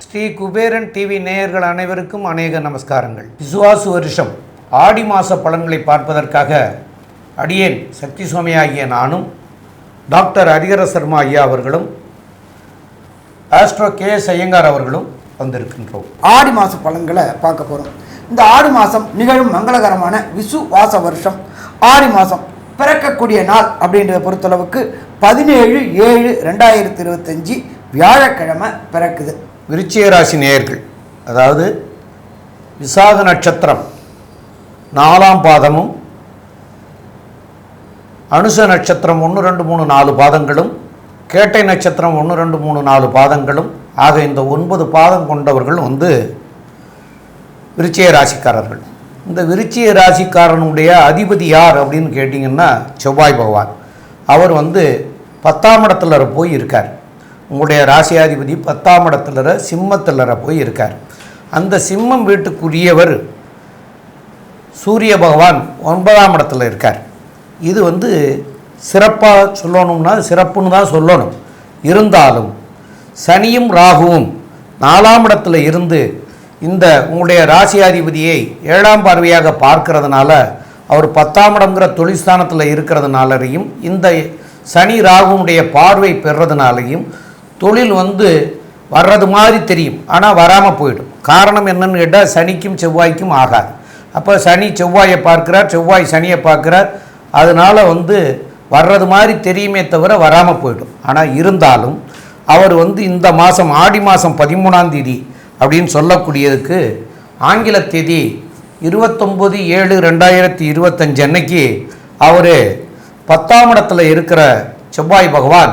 Sri Kuberan TV நேயர்கள் அனைவருக்கும் அநேக நமஸ்காரங்கள். விசுவாசு வருஷம் ஆடி மாத பலன்களை பார்ப்பதற்காக அடியேன் சக்தி சுவாமி ஆகிய நானும் டாக்டர் ஹரிஹர சர்மா ஐயா அவர்களும் ஆஸ்ட்ரோ KS ஐயங்கார் அவர்களும் வந்திருக்கின்றோம். ஆடி மாத பலன்களை பார்க்க போகிறோம். இந்த ஆடி மாதம் நிகழும் மங்களகரமான விசுவாச வருஷம் ஆடி மாதம் பிறக்கக்கூடிய நாள் அப்படின்றத பொறுத்தளவுக்கு 17/7/2025 வியாழக்கிழமை பிறக்குது. விருச்சிக ராசி நேயர்கள், அதாவது விசாக நட்சத்திரம் 4ஆம் பாதமும் அனுச நட்சத்திரம் 1, 2, 3, 4 பாதங்களும் கேட்டை நட்சத்திரம் 1, 2, 3, 4 பாதங்களும் ஆக இந்த 9 பாதம் கொண்டவர்கள் விருச்சிக ராசிக்காரர்கள். இந்த விருச்சிக ராசிக்காரனுடைய அதிபதி யார் அப்படின்னு கேட்டிங்கன்னா செவ்வாய் பகவான். அவர் 10ஆம் இடத்துல போய் இருக்கார். உங்களுடைய ராசியாதிபதி 10ஆம் இடத்துல சிம்மத்தில் போய் இருக்கார். அந்த சிம்மம் வீட்டுக்குரியவர் சூரிய பகவான் 9ஆம் இடத்துல இருக்கார். இது சிறப்பாக சொல்லணும்னா சிறப்புன்னு தான் சொல்லணும். இருந்தாலும் சனியும் ராகுவும் 4ஆம் இடத்துல இருந்து இந்த உங்களுடைய ராசியாதிபதியை 7ஆம் பார்வையாக பார்க்கறதுனால அவர் 10ஆம் இடங்கிற தொழில்ஸ்தானத்தில் இருக்கிறதுனாலையும் இந்த சனி ராகுனுடைய பார்வை பெறதுனாலையும் தொழில் வர்றது மாதிரி தெரியும், ஆனால் வராமல் போயிடும். காரணம் என்னன்னு கேட்டால் சனிக்கும் செவ்வாய்க்கும் ஆகாது. அப்போ சனி செவ்வாயை பார்க்குறார், செவ்வாய் சனியை பார்க்குறார். அதனால் வர்றது மாதிரி தெரியுமே தவிர வராமல் போயிடும். ஆனால் இருந்தாலும் அவர் இந்த மாதம் ஆடி மாதம் 13ஆம் தேதி அப்படின்னு சொல்லக்கூடியதுக்கு ஆங்கில தேதி 29/7/2025 அன்னைக்கு அவர் 10ஆம் இடத்துல இருக்கிற செவ்வாய் பகவான்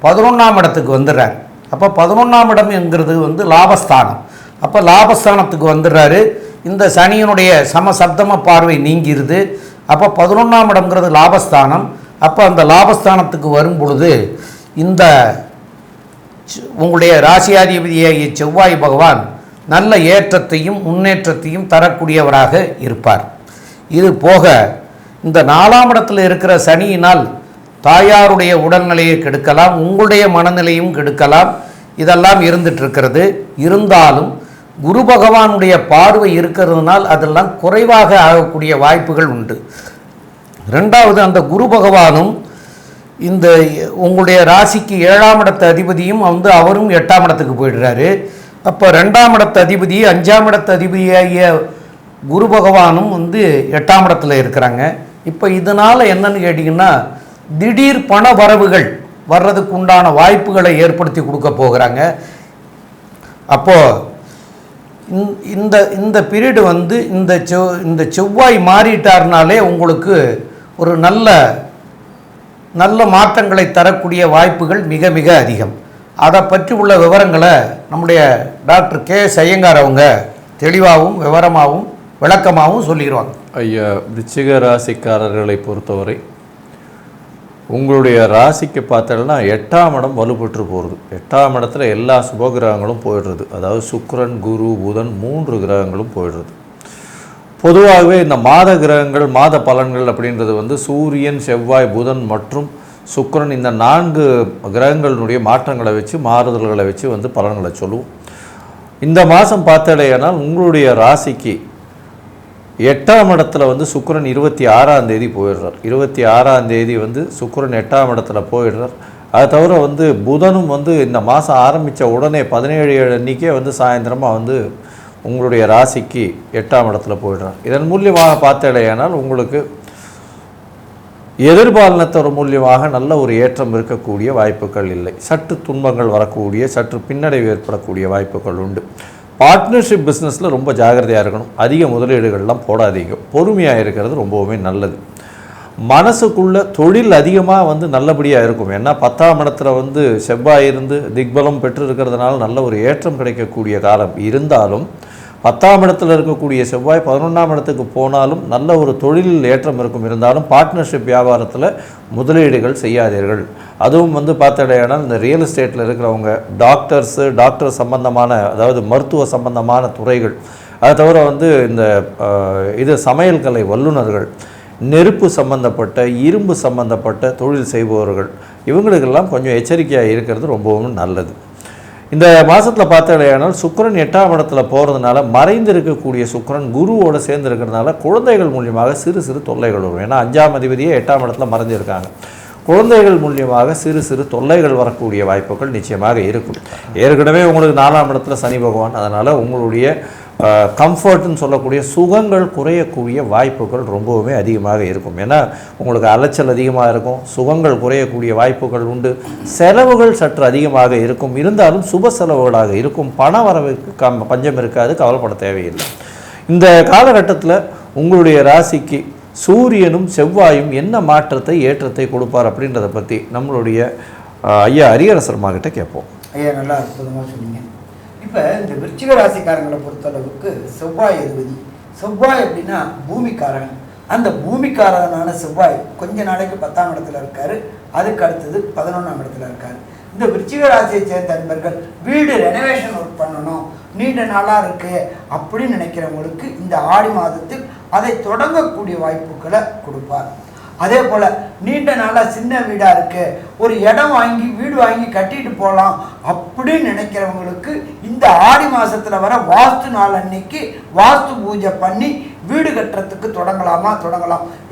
11ஆம் இடத்துக்கு வந்துடுறார். அப்போ 11ஆம் இடம் என்கிறது லாபஸ்தானம். அப்போ லாபஸ்தானத்துக்கு வந்துடுறாரு. இந்த சனியினுடைய சமசப்தம பார்வை நீங்கிருது. அப்போ 11ஆம் இடம்ங்கிறது லாபஸ்தானம். அப்போ அந்த லாபஸ்தானத்துக்கு வரும் பொழுது இந்த உங்களுடைய ராசியாதிபதியாகிய செவ்வாய் பகவான் நல்ல ஏற்றத்தையும் முன்னேற்றத்தையும் தரக்கூடியவராக இருப்பார். இது போக இந்த 4ஆம் இடத்துல இருக்கிற சனியினால் தாயாருடைய உடல்நிலையை கெடுக்கலாம், உங்களுடைய மனநிலையும் கெடுக்கலாம். இதெல்லாம் இருந்துகிட்ருக்கிறது. இருந்தாலும் குரு பகவானுடைய பார்வை இருக்கிறதுனால் அதெல்லாம் குறைவாக ஆகக்கூடிய வாய்ப்புகள் உண்டு. ரெண்டாவது, அந்த குரு பகவானும் இந்த உங்களுடைய ராசிக்கு 7ஆம் இடத்து அதிபதியும் அவரும் 8ஆம் இடத்துக்கு போயிடுறாரு. அப்போ 2ஆம் இடத்து அதிபதி 5ஆம் இடத்து அதிபதியாகிய குரு பகவானும் 8ஆம் இடத்துல இருக்கிறாங்க. இப்போ இதனால் என்னன்னு கேட்டிங்கன்னா திடீர் பண வரவுகள் வர்றதுக்கு உண்டான வாய்ப்புகளை ஏற்படுத்தி கொடுக்க போகிறாங்க. அப்போது இந்த பீரியடு இந்த செவ்வாய் மாறிட்டார்னாலே உங்களுக்கு ஒரு நல்ல மாற்றங்களை தரக்கூடிய வாய்ப்புகள் மிக மிக அதிகம். அதை பற்றி உள்ள விவரங்களை நம்முடைய டாக்டர் KS ஐயங்கார் அவங்க தெளிவாகவும் விவரமாகவும் விளக்கமாகவும் சொல்லிடுவாங்க. ஐயா, விருச்சிக ராசிக்காரர்களை பொறுத்தவரை உங்களுடைய ராசிக்கு பார்த்தோம்னா 8ஆம் இடம் வலுப்பெற்று போகிறது. 8ஆம் இடத்துல எல்லா சுபகிரகங்களும் போயிடுறது. அதாவது சுக்கிரன், குரு, புதன் 3 கிரகங்களும் போயிடுறது. பொதுவாகவே இந்த மாத கிரகங்கள் மாத பலன்கள் அப்படின்றது சூரியன், செவ்வாய், புதன் மற்றும் சுக்கிரன் இந்த 4 கிரகங்களினுடைய மாற்றங்களை வச்சு மாறுதல்களை வச்சு பலன்களை சொல்லுவோம். இந்த மாதம் பார்த்தடையானால் உங்களுடைய ராசிக்கு 8ஆம் இடத்துல சுக்கிரன் 26ஆம் தேதி போயிடுறார். 26ஆம் தேதி சுக்கிரன் 8ஆம் இடத்துல போயிடுறார். அது தவிர புதனும் இந்த மாதம் ஆரம்பித்த உடனே 17/7 அன்றைக்கே சாயந்தரமாக உங்களுடைய ராசிக்கு 8ஆம் இடத்துல போயிடுறார். இதன் மூலியமாக பார்த்தடையானால் உங்களுக்கு எதிர்பாலனத்தோட மூலியமாக நல்ல ஒரு ஏற்றம் இருக்கக்கூடிய வாய்ப்புகள் இல்லை. சற்று துன்பங்கள் வரக்கூடிய, சற்று பின்னடைவு ஏற்படக்கூடிய வாய்ப்புகள் உண்டு. பார்ட்னர்ஷிப் பிஸ்னஸில் ரொம்ப ஜாகிரதையாக இருக்கணும். அதிக முதலீடுகள்லாம் போடாதீங்க. பொறுமையாக இருக்கிறது ரொம்பவுமே நல்லது. மனசுக்குள்ளே தொழில் அதிகமாக நல்லபடியாக இருக்கும். ஏன்னா 10ஆம் இடத்துல செவ்வாய் இருந்து திக்பலம் பெற்று இருக்கிறதுனால நல்ல ஒரு ஏற்றம் கிடைக்கக்கூடிய காலம். இருந்தாலும் 10ஆம் இடத்துல இருக்கக்கூடிய செவ்வாய் 11ஆம் இடத்துக்கு போனாலும் நல்ல ஒரு தொழிலில் ஏற்றம் இருக்கும். இருந்தாலும் பார்ட்னர்ஷிப் வியாபாரத்தில் முதலீடுகள் செய்யாதீர்கள். அதுவும் பார்த்தடையானால் இந்த ரியல் எஸ்டேட்டில் இருக்கிறவங்க, டாக்டர் சம்பந்தமான, அதாவது மருத்துவ சம்பந்தமான துறைகள், அதை தவிர இந்த சமையல் கலை வல்லுநர்கள், நெருப்பு சம்பந்தப்பட்ட இரும்பு சம்பந்தப்பட்ட தொழில் செய்பவர்கள் இவங்களுக்கெல்லாம் கொஞ்சம் எச்சரிக்கையாக இருக்கிறது ரொம்பவும் நல்லது. இந்த மாதத்தில் பார்த்தாலேயானால் சுக்கிரன் 8ஆம் இடத்துல போகிறதுனால மறைந்து இருக்கக்கூடிய சுக்கிரன் குருவோடு சேர்ந்து இருக்கிறதுனால குழந்தைகள் மூலியமாக சிறு சிறு தொல்லைகள் வரும். ஏன்னா 5ஆம் அதிபதியே 8ஆம் இடத்துல மறைஞ்சிருக்காங்க. குழந்தைகள் மூலியமாக சிறு சிறு தொல்லைகள் வரக்கூடிய வாய்ப்புகள் நிச்சயமாக இருக்கும். ஏற்கனவே உங்களுக்கு 4ஆம் இடத்துல சனி பகவான், அதனால் உங்களுடைய கம்ஃபர்ட்னு சொல்லக்கூடிய சுகங்கள் குறையக்கூடிய வாய்ப்புகள் ரொம்பவுமே அதிகமாக இருக்கும். ஏன்னா உங்களுக்கு அலைச்சல் அதிகமாக இருக்கும், சுகங்கள் குறையக்கூடிய வாய்ப்புகள் உண்டு, செலவுகள் சற்று அதிகமாக இருக்கும். இருந்தாலும் சுப செலவுகளாக இருக்கும். பண வரவுக்கு பஞ்சம் இருக்காது, கவலைப்பட தேவையில்லை. இந்த காலகட்டத்தில் உங்களுடைய ராசிக்கு சூரியனும் செவ்வாயும் என்ன மாற்றத்தை ஏற்றத்தை கொடுப்பார் அப்படின்றத பற்றி நம்மளுடைய ஐயா அரியரசர்மா கிட்ட கேட்போம். ஐயா நல்லா அற்புதமாக சொன்னீங்க. இப்போ இந்த விருச்சிக ராசிக்காரங்களை பொறுத்தளவுக்கு செவ்வாய் அதிபதி. செவ்வாய் அப்படின்னா பூமிக்காரன். அந்த பூமிக்காரனான செவ்வாய் கொஞ்ச நாளைக்கு 10ஆம் இடத்துல இருக்காரு, அதுக்கு அடுத்தது 11ஆம் இடத்துல இருக்காரு. இந்த விருச்சிக ராசியை சேர்ந்த நண்பர்கள் வீடு ரெனோவேஷன் ஒர்க் பண்ணணும், நீண்ட நாளாக இருக்கு அப்படின்னு நினைக்கிறவங்களுக்கு இந்த ஆடி மாதத்தில் அதை தொடங்கக்கூடிய வாய்ப்புகளை கொடுப்பார். அதே போல் நீண்ட நாளாக சின்ன வீடாக இருக்கு, ஒரு இடம் வாங்கி வீடு வாங்கி கட்டிட்டு போகலாம் அப்படின்னு நினைக்கிறவங்களுக்கு இந்த ஆடி மாதத்தில் வர வாஸ்து நாள் அன்னைக்கு வாஸ்து பூஜை பண்ணி வீடு கட்டுறதுக்கு தொடங்கலாம்.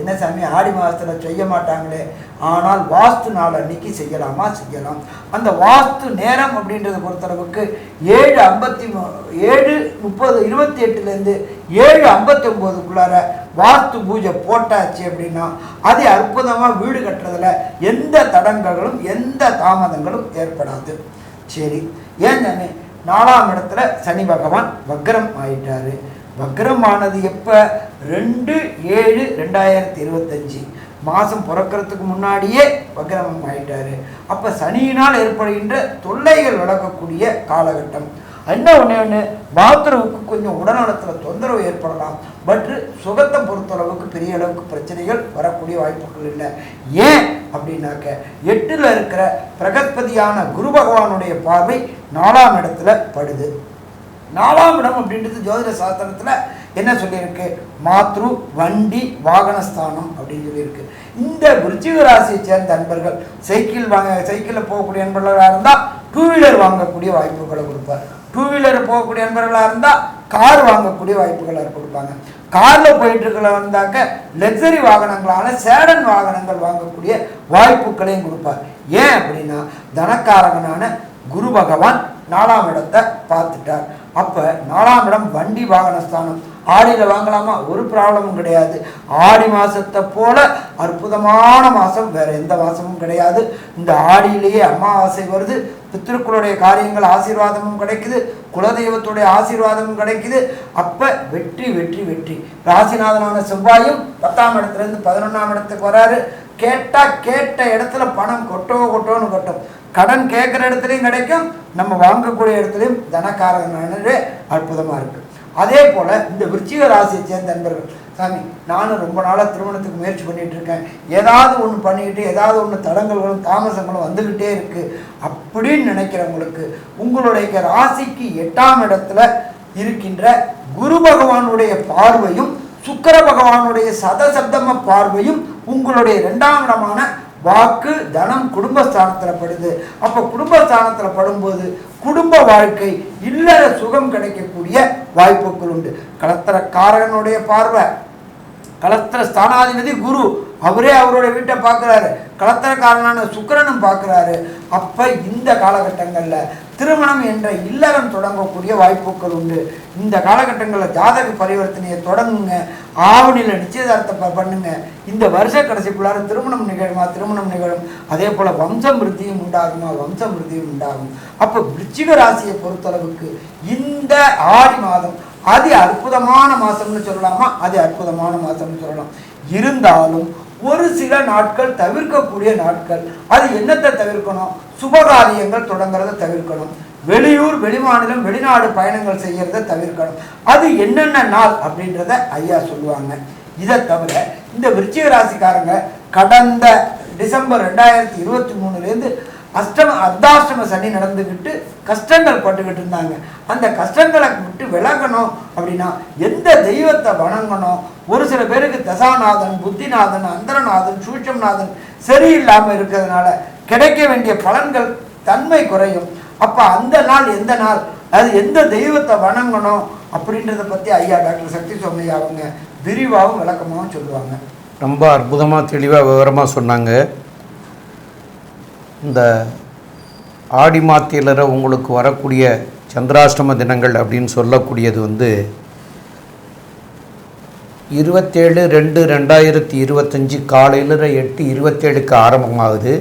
என்ன சாமி ஆடி மாதத்தில் செய்ய மாட்டாங்களே, ஆனால் வாஸ்து நாள் அன்னைக்கு செய்யலாம். அந்த வாஸ்து நேரம் அப்படின்றத பொறுத்தளவுக்கு 7:28 7:59 வாஸ்து பூஜை போட்டாச்சு அப்படின்னா அது அற்புதமாக வீடு கட்டுறதுல எந்த தடங்கல்களும் எந்த தாமதங்களும் ஏற்படாது. சரி, ஏன் தானே 4ஆம் இடத்துல சனி பகவான் வக்ரம் ஆயிட்டாரு. வக்ரமானது எப்போ? 2/7/2025 மாதம் பிறக்கிறதுக்கு முன்னாடியே வக்ரம் ஆயிட்டாரு. அப்போ சனியினால் ஏற்படுகின்ற தொல்லைகள் விளக்கக்கூடிய காலகட்டம். என்ன ஒன்று பாத்ரூமுக்கு கொஞ்சம் உடல்நலத்தில் தொந்தரவு ஏற்படலாம், பட் சுகத்தை பொறுத்தளவுக்கு பெரிய அளவுக்கு பிரச்சனைகள் வரக்கூடிய வாய்ப்புகள் இல்லை. ஏன் அப்படின்னாக்க 8ல் இருக்கிற பிரகஸ்பதியான குரு பகவானுடைய பார்வை 4ஆம் இடத்துல படுது. 4ஆம் இடம் அப்படின்றது ஜோதிட சாஸ்திரத்தில் என்ன சொல்லியிருக்கு? மாத்ரு வாகனஸ்தானம் அப்படின்னு சொல்லியிருக்கு. இந்த விருச்சிக ராசியை சேர்ந்த நண்பர்கள் சைக்கிளில் போகக்கூடிய நண்பர்களாக இருந்தால் 2 வீலர் வாங்கக்கூடிய வாய்ப்புகளை கொடுப்பார். 2 வீலர் போகக்கூடிய நண்பர்களாக இருந்தால் கார் வாங்கக்கூடிய வாய்ப்புகளை கொடுப்பாங்க. காரில் போயிட்டு இருக்கிற வந்தாக்க லக்ஸரி வாகனங்களான சேடன் வாகனங்கள் வாங்கக்கூடிய வாய்ப்புகளையும் கொடுப்பார். ஏன் அப்படின்னா தனக்காரகனான குரு பகவான் 4ஆம் இடத்தை பார்த்துட்டார். அப்போ 4ஆம் இடம் வண்டி வாகனஸ்தானம். ஆடியில் வாங்கலாமா? ஒரு ப்ராப்ளமும் கிடையாது. ஆடி மாதத்தை போல அற்புதமான மாதம் வேறு எந்த மாதமும் கிடையாது. இந்த ஆடியிலேயே அமாவாசை வருது, பித்திருக்களுடைய காரியங்கள் ஆசீர்வாதமும் கிடைக்குது, குலதெய்வத்துடைய ஆசீர்வாதமும் கிடைக்குது. அப்போ வெற்றி வெற்றி வெற்றி. ராசிநாதனான செவ்வாயும் 10ஆம் இடத்துலேருந்து 11ஆம் இடத்துக்கு வராரு. கேட்ட இடத்துல பணம் கொட்டோன்னு கொட்டும். கடன் கேட்குற இடத்துலையும் கிடைக்கும், நம்ம வாங்கக்கூடிய இடத்துலையும் தனக்காரகனானே அற்புதமாக இருக்குது. அதே போல் இந்த விருச்சிக ராசியை சேர்ந்த நண்பர்கள், சாமி நானும் ரொம்ப நாளாக திருமணத்துக்கு முயற்சி பண்ணிகிட்டு இருக்கேன், ஏதாவது ஒன்று பண்ணிக்கிட்டு ஏதாவது ஒன்று தடங்கல்களும் தாமசங்களும் வந்துக்கிட்டே இருக்குது அப்படின்னு நினைக்கிறவங்களுக்கு உங்களுடைய ராசிக்கு 8ஆம் இடத்துல இருக்கின்ற குரு பகவானுடைய பார்வையும் சுக்கிர பகவானுடைய சதசப்தம பார்வையும் உங்களுடைய 2ஆம் இடமான வாக்கு தனம் குடும்பஸ்தானத்தில் படுது. அப்போ குடும்பஸ்தானத்தில் படும்போது குடும்ப வாழ்க்கை இல்லற சுகம் கிடைக்கக்கூடிய வாய்ப்புகள் உண்டு. கலத்திரக்காரகனுடைய பார்வை, கலத்திர ஸ்தானாதிபதி குரு, அவரே அவருடைய வீட்டை பார்க்குறாரு, கலத்திரக்காரனான சுக்கிரனும் பார்க்குறாரு. அப்போ இந்த காலகட்டங்களில் திருமணம் என்ற இல்லறம் தொடங்கக்கூடிய வாய்ப்புகள் உண்டு. இந்த காலகட்டங்களில் ஜாதக பரிவர்த்தனையை தொடங்குங்க, ஆவணியில் நிச்சயதார்த்தத்தை பண்ணுங்க. இந்த வருஷ கடைசிக்குள்ளார திருமணம் நிகழும். அதே போல் வம்சம் விருத்தியும் உண்டாகும். அப்போ விருச்சிக ராசியை பொறுத்தளவுக்கு இந்த ஆடி மாதம் அது அற்புதமான மாதம்னு சொல்லலாமா? அது அற்புதமான மாதம்னு சொல்லலாம். இருந்தாலும் ஒரு சில நாட்கள் தவிர்க்கக்கூடிய நாட்கள். அது என்னத்தை தவிர்க்கணும்? சுபகாரியங்கள் தொடங்குறத தவிர்க்கணும். வெளியூர் வெளிமாநிலம் வெளிநாடு பயணங்கள் செய்யறத தவிர்க்கணும். அது என்னென்ன நாள் அப்படின்றத ஐயா சொல்லுவாங்க. இதை தவிர இந்த விருச்சிக ராசிக்காரங்க கடந்த டிசம்பர் 2023 அர்த்தாஷ்டம சனி நடந்துக்கிட்டு கஷ்டங்கள் பட்டுக்கிட்டு இருந்தாங்க. அந்த கஷ்டங்களை விட்டு விலகணும் அப்படின்னா எந்த தெய்வத்தை வணங்கணும்? ஒரு சில பேருக்கு தசாநாதன், புத்திநாதன், அந்தரநாதன், சூட்சம்நாதன் சரியில்லாமல் இருக்கிறதுனால கிடைக்க வேண்டிய பலன்கள் தன்மை குறையும். அப்போ அந்த நாள் எந்த நாள், அது எந்த தெய்வத்தை வணங்கணும் அப்படின்றத பற்றி ஐயா டாக்டர் சக்தி சோமையா அவங்க விரிவாகவும் விளக்கமாகவும் சொல்லுவாங்க. ரொம்ப அற்புதமாக தெளிவாக விவரமாக சொன்னாங்க. இந்த ஆடி மாத்தியிலற உங்களுக்கு வரக்கூடிய சந்திராஷ்டம தினங்கள் அப்படின்னு சொல்லக்கூடியது 27/2/2025 காலையில் 8:27க்கு ஆரம்பமாகுது.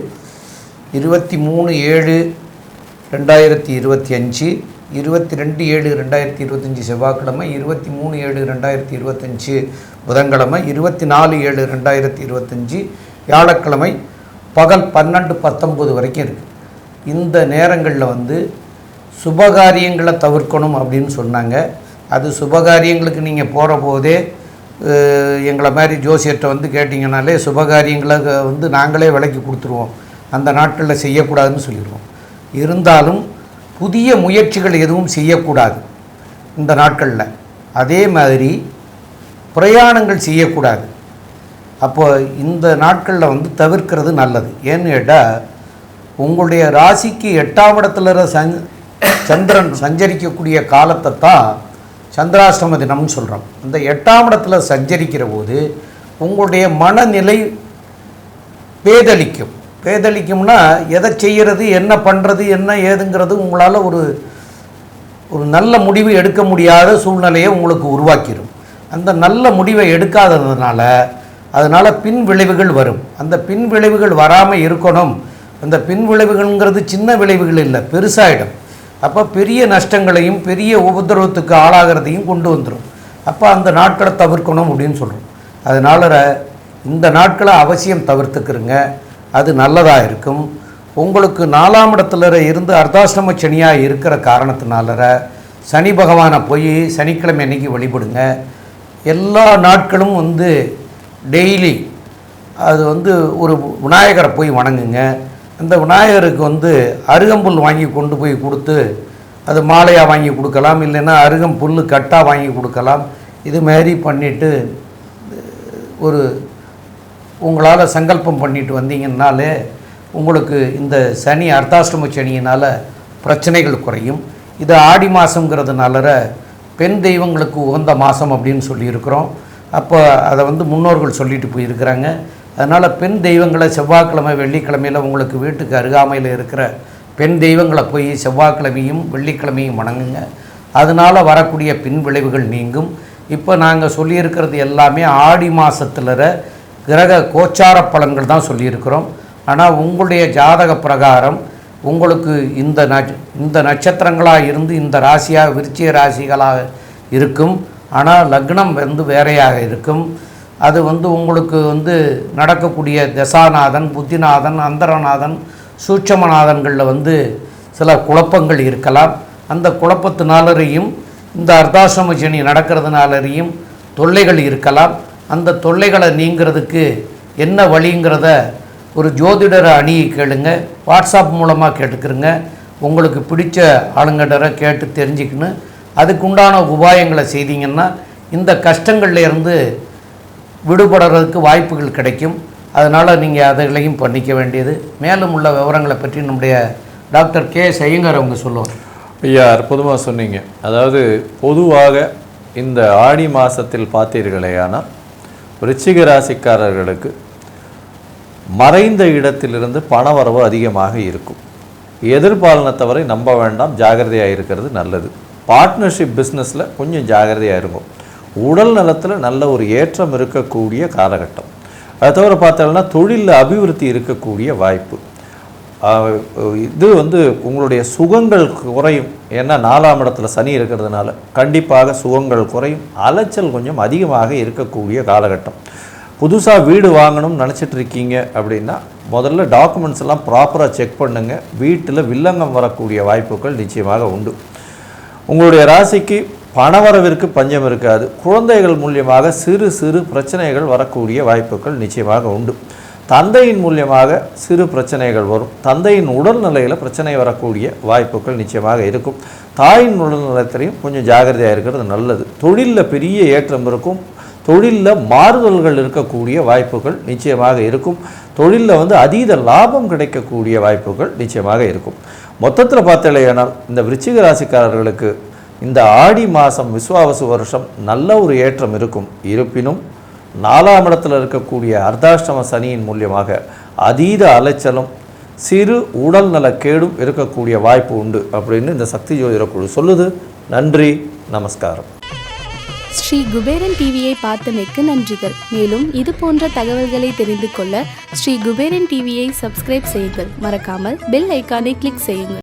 23/7/2025, 22/7/2025 செவ்வாய்க்கிழமை, 23/7/2025 புதன்கிழமை, 24/7/2025 வியாழக்கிழமை பகல் 12:19 வரைக்கும் இருக்குது. இந்த நேரங்களில் சுபகாரியங்களை தவிர்க்கணும் அப்படின்னு சொன்னாங்க. அது சுபகாரியங்களுக்கு நீங்கள் போகிற போதே எங்களை மாதிரி ஜோசியர்கிட்ட கேட்டிங்கனாலே சுபகாரியங்களை நாங்களே விலைக்கு கொடுத்துருவோம், அந்த நாட்களில் செய்யக்கூடாதுன்னு சொல்லிடுவோம். இருந்தாலும் புதிய முயற்சிகள் எதுவும் செய்யக்கூடாது இந்த நாட்களில். அதே மாதிரி பிரயாணங்கள் செய்யக்கூடாது. அப்போ இந்த நாட்களில் தவிர்க்கிறது நல்லது. ஏன்னு கேட்டால் உங்களுடைய ராசிக்கு 8ஆம் இடத்துல சந்திரன் சஞ்சரிக்கக்கூடிய காலத்தை தான் சந்திராஷ்டம தினம்னு சொல்கிறோம். இந்த 8ஆம் இடத்துல சஞ்சரிக்கிற போது உங்களுடைய மனநிலை பேதளிக்கும்னா எதை செய்கிறது, என்ன பண்ணுறது, என்ன ஏதுங்கிறது உங்களால் ஒரு நல்ல முடிவு எடுக்க முடியாத சூழ்நிலையை உங்களுக்கு உருவாக்கிடும். அந்த நல்ல முடிவை எடுக்காததுனால அதனால் பின் விளைவுகள் வரும். அந்த பின் விளைவுகள் வராமல் இருக்கணும். அந்த பின் விளைவுகள்ங்கிறது சின்ன விளைவுகள் இல்லை, பெருசாகிடும். அப்போ பெரிய நஷ்டங்களையும் பெரிய உபதிரவத்துக்கு ஆளாகிறதையும் கொண்டு வந்துடும். அப்போ அந்த நாட்களை தவிர்க்கணும் அப்படின்னு சொல்கிறோம். அதனால் இந்த நாட்களை அவசியம் தவிர்த்துக்கிறங்க, அது நல்லதாக இருக்கும். உங்களுக்கு 4ஆம் இடத்துல இருந்து அர்த்தாஷ்டம சனியாக இருக்கிற காரணத்தினால சனி பகவானை போய் சனிக்கிழமை அன்னைக்கு வழிபடுங்க. எல்லா நாட்களும் டெய்லி அது ஒரு விநாயகரை போய் வணங்குங்க. அந்த விநாயகருக்கு அருகம்புல் வாங்கி கொண்டு போய் கொடுத்து அது மாலையாக வாங்கி கொடுக்கலாம், இல்லைன்னா அருகம்புல் கட்டாக வாங்கி கொடுக்கலாம். இது மாதிரி பண்ணிவிட்டு உங்களால் சங்கல்பம் பண்ணிட்டு வந்தீங்கன்னாலே உங்களுக்கு இந்த சனி அர்த்தாஷ்டம சனியினால் பிரச்சனைகள் குறையும். இது ஆடி மாதங்கிறதுனால பெண் தெய்வங்களுக்கு உகந்த மாதம் அப்படின்னு சொல்லியிருக்கிறோம். அப்போ அதை முன்னோர்கள் சொல்லிட்டு போயிருக்கிறாங்க. அதனால் பெண் தெய்வங்களை செவ்வாய்க்கிழமை வெள்ளிக்கிழமையில் உங்களுக்கு வீட்டுக்கு அருகாமையில் இருக்கிற பெண் தெய்வங்களை போய் செவ்வாய்க்கிழமையும் வெள்ளிக்கிழமையும் வணங்குங்க. அதனால் வரக்கூடிய பின் விளைவுகள் நீங்கும். இப்போ நாங்கள் சொல்லியிருக்கிறது எல்லாமே ஆடி மாதத்தில் கிரக கோச்சார பலன்கள் தான் சொல்லியிருக்கிறோம். ஆனால் உங்களுடைய ஜாதக பிரகாரம் உங்களுக்கு இந்த நட்சத்திரங்களாக இருந்து இந்த ராசியாக விருச்சிக ராசிகளாக இருக்கும். ஆனால் லக்னம் வேறையாக இருக்கும். அது உங்களுக்கு நடக்கக்கூடிய தசாநாதன், புத்திநாதன், அந்தரநாதன், சூட்சமநாதன்களில் சில குழப்பங்கள் இருக்கலாம். அந்த குழப்பத்தினாலேயும் இந்த அர்த்தாஷ்டம சனி நடக்கிறதுனாலேயும் தொல்லைகள் இருக்கலாம். அந்த தொல்லைகளை நீங்கிறதுக்கு என்ன வழிங்கிறத ஒரு ஜோதிடரை அணியை கேளுங்க, வாட்ஸ்அப் மூலமாக கேட்டுக்கிறங்க. உங்களுக்கு பிடிச்ச ஆளுங்கடரை கேட்டு தெரிஞ்சுக்கணும். அதுக்குண்டான உபாயங்களை செய்தீங்கன்னா இந்த கஷ்டங்கள்லேருந்து விடுபடுறதுக்கு வாய்ப்புகள் கிடைக்கும். அதனால் நீங்கள் அதைகளையும் பண்ணிக்க வேண்டியது. மேலும் உள்ள விவரங்களை பற்றி நம்முடைய டாக்டர் கே ஐயங்கார் அவங்க சொல்லுவாங்க. ஐயா, அற்புதமாக சொன்னீங்க. அதாவது பொதுவாக இந்த ஆடி மாதத்தில் பார்த்தீர்களேயானால் விருச்சிக ராசிக்காரர்களுக்கு மறைந்த இடத்திலிருந்து பணவரவு அதிகமாக இருக்கும். எதிர்பாலனத்தவரை நம்ப வேண்டாம், ஜாகிரதையாக இருக்கிறது நல்லது. பார்ட்னர்ஷிப் பிஸ்னஸில் கொஞ்சம் ஜாகிரதையாக இருக்கும். உடல் நலத்தில் நல்ல ஒரு ஏற்றம் இருக்கக்கூடிய காலகட்டம். அதை தவிர பார்த்தோம்னா தொழிலில் அபிவிருத்தி இருக்கக்கூடிய வாய்ப்பு. இது உங்களுடைய சுகங்கள் குறையும். ஏன்னா 4ஆம் இடத்துல சனி இருக்கிறதுனால கண்டிப்பாக சுகங்கள் குறையும். அலைச்சல் கொஞ்சம் அதிகமாக இருக்கக்கூடிய காலகட்டம். புதுசாக வீடு வாங்கணும்னு நினச்சிட்டு இருக்கீங்க அப்படின்னா முதல்ல டாக்குமெண்ட்ஸ் எல்லாம் ப்ராப்பராக செக் பண்ணுங்கள். வீட்டில் வில்லங்கம் வரக்கூடிய வாய்ப்புகள் நிச்சயமாக உண்டு. உங்களுடைய ராசிக்கு பணவரவிற்கு பஞ்சம் இருக்காது. குழந்தைகள் மூலியமாக சிறு சிறு பிரச்சனைகள் வரக்கூடிய வாய்ப்புகள் நிச்சயமாக உண்டு. தந்தையின் மூலியமாக சிறு பிரச்சனைகள் வரும். தந்தையின் உடல்நிலையில் பிரச்சனை வரக்கூடிய வாய்ப்புகள் நிச்சயமாக இருக்கும். தாயின் உடல்நலத்திலையும் கொஞ்சம் ஜாகிரதையாக இருக்கிறது நல்லது. தொழிலில் பெரிய ஏற்றம் இருக்கும். தொழிலில் மாறுதல்கள் இருக்கக்கூடிய வாய்ப்புகள் நிச்சயமாக இருக்கும். தொழிலில் அதீத லாபம் கிடைக்கக்கூடிய வாய்ப்புகள் நிச்சயமாக இருக்கும். மொத்தத்தில் பார்த்தாலேயானால் இந்த விருச்சிக ராசிக்காரர்களுக்கு இந்த ஆடி மாதம் விஸ்வாவசு வருஷம் நல்ல ஒரு ஏற்றம் இருக்கும். இருப்பினும் 4ஆம் இடத்தில் இருக்கக்கூடிய அர்த்தாஷ்டம சனியின் மூலியமாக அதீத அலைச்சலும் சிறு உடல் நலக்கேடும் இருக்கக்கூடிய வாய்ப்பு உண்டு அப்படின்னு இந்த சக்தி ஜோதிட குழு சொல்லுது. நன்றி, நமஸ்காரம். ஸ்ரீ குபேரன் டிவியை பார்த்தமைக்கு நன்றிகள். மேலும் இது போன்ற தகவல்களை தெரிந்து கொள்ள ஸ்ரீ குபேரன் டிவியை சப்ஸ்கிரைப் செய்யுங்கள். மறக்காமல் பெல் ஐக்கானை கிளிக் செய்யுங்கள்.